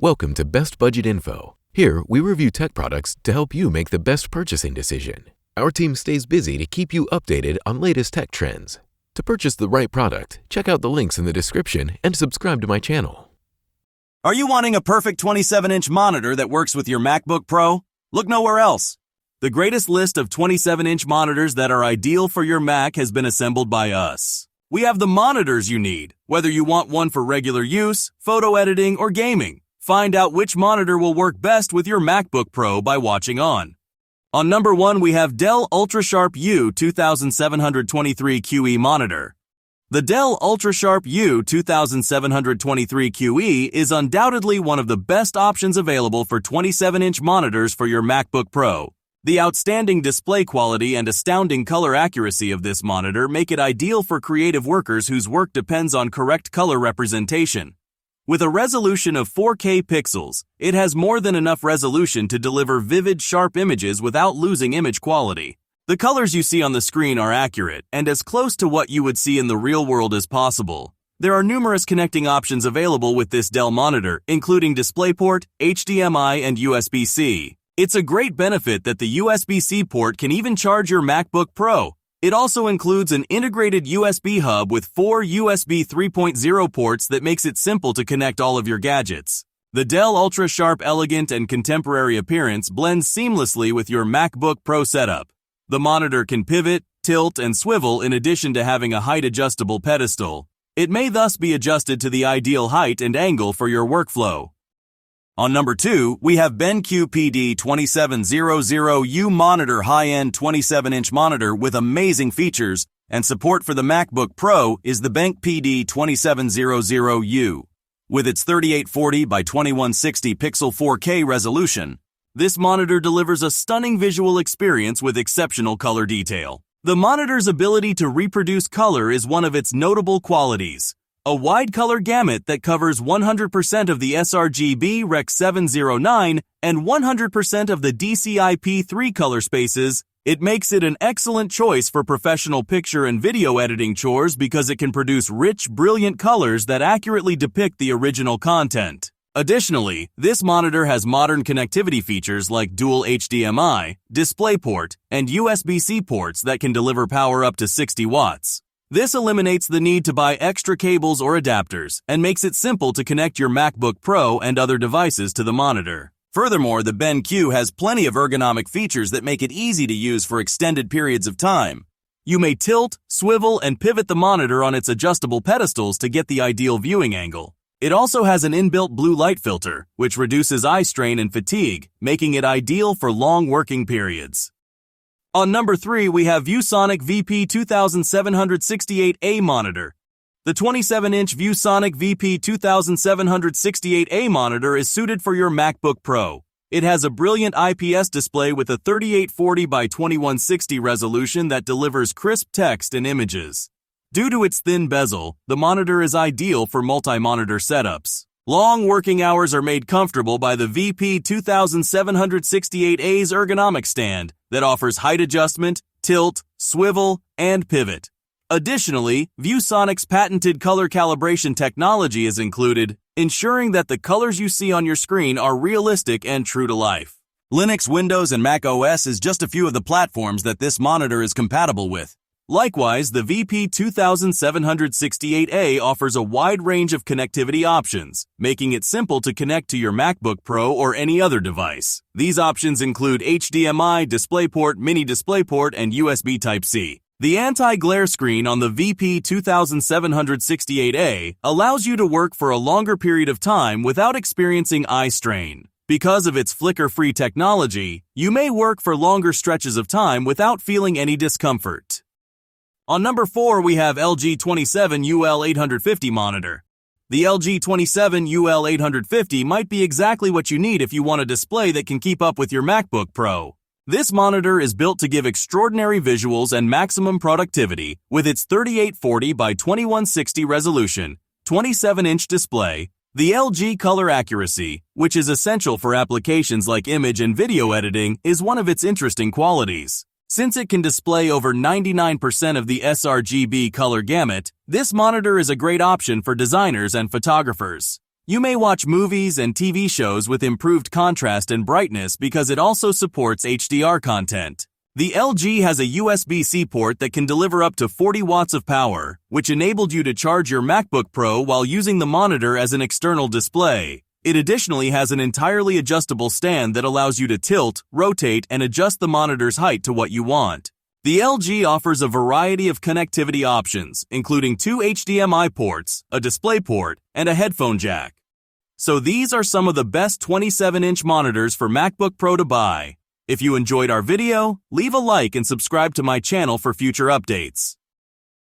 Welcome to Best Budget Info. Here, we review tech products to help you make the best purchasing decision. Our team stays busy to keep you updated on latest tech trends. To purchase the right product, check out the links in the description and subscribe to my channel. Are you wanting a perfect 27-inch monitor that works with your MacBook Pro? Look nowhere else. The greatest list of 27-inch monitors that are ideal for your Mac has been assembled by us. We have the monitors you need, whether you want one for regular use, photo editing, or gaming. Find out which monitor will work best with your MacBook Pro by watching on. On number 1, we have Dell Ultrasharp U2723QE monitor. The Dell Ultrasharp U2723QE is undoubtedly one of the best options available for 27-inch monitors for your MacBook Pro. The outstanding display quality and astounding color accuracy of this monitor make it ideal for creative workers whose work depends on correct color representation. With a resolution of 4K pixels, it has more than enough resolution to deliver vivid, sharp images without losing image quality. The colors you see on the screen are accurate and as close to what you would see in the real world as possible. There are numerous connecting options available with this Dell monitor, including DisplayPort, HDMI, and USB-C. It's a great benefit that the USB-C port can even charge your MacBook Pro. It also includes an integrated USB hub with 4 USB 3.0 ports that makes it simple to connect all of your gadgets. The Dell Ultrasharp elegant and contemporary appearance blends seamlessly with your MacBook Pro setup. The monitor can pivot, tilt, and swivel in addition to having a height-adjustable pedestal. It may thus be adjusted to the ideal height and angle for your workflow. On number 2, we have Benq PD2700U monitor, high-end 27-inch monitor with amazing features, and support for the MacBook Pro is the Benq PD2700U. With its 3840 by 2160 pixel 4K resolution, this monitor delivers a stunning visual experience with exceptional color detail. The monitor's ability to reproduce color is one of its notable qualities. A wide color gamut that covers 100% of the sRGB Rec 709 and 100% of the DCI-P3 color spaces, it makes it an excellent choice for professional picture and video editing chores because it can produce rich, brilliant colors that accurately depict the original content. Additionally, this monitor has modern connectivity features like dual HDMI, DisplayPort, and USB-C ports that can deliver power up to 60 watts. This eliminates the need to buy extra cables or adapters and makes it simple to connect your MacBook Pro and other devices to the monitor. Furthermore, the Benq has plenty of ergonomic features that make it easy to use for extended periods of time. You may tilt, swivel, and pivot the monitor on its adjustable pedestals to get the ideal viewing angle. It also has an inbuilt blue light filter, which reduces eye strain and fatigue, making it ideal for long working periods. On number 3, we have Viewsonic VP2768A monitor. The 27-inch Viewsonic VP2768A monitor is suited for your MacBook Pro. It has a brilliant IPS display with a 3840 by 2160 resolution that delivers crisp text and images. Due to its thin bezel, the monitor is ideal for multi-monitor setups. Long working hours are made comfortable by the VP2768A's ergonomic stand that offers height adjustment, tilt, swivel, and pivot. Additionally, Viewsonic's patented color calibration technology is included, ensuring that the colors you see on your screen are realistic and true to life. Linux, Windows, and Mac OS is just a few of the platforms that this monitor is compatible with. Likewise, the VP2768A offers a wide range of connectivity options, making it simple to connect to your MacBook Pro or any other device. These options include HDMI, DisplayPort, Mini DisplayPort, and USB Type-C. The anti-glare screen on the VP2768A allows you to work for a longer period of time without experiencing eye strain. Because of its flicker-free technology, you may work for longer stretches of time without feeling any discomfort. On number 4, we have LG27UL850 monitor. The LG27UL850 might be exactly what you need if you want a display that can keep up with your MacBook Pro. This monitor is built to give extraordinary visuals and maximum productivity with its 3840 by 2160 resolution, 27-inch display, the LG color accuracy, which is essential for applications like image and video editing, is one of its interesting qualities. Since it can display over 99% of the sRGB color gamut, this monitor is a great option for designers and photographers. You may watch movies and TV shows with improved contrast and brightness because it also supports HDR content. The LG has a USB-C port that can deliver up to 40 watts of power, which enabled you to charge your MacBook Pro while using the monitor as an external display. It additionally has an entirely adjustable stand that allows you to tilt, rotate, and adjust the monitor's height to what you want. The LG offers a variety of connectivity options, including 2 HDMI ports, a DisplayPort, and a headphone jack. So these are some of the best 27-inch monitors for MacBook Pro to buy. If you enjoyed our video, leave a like and subscribe to my channel for future updates.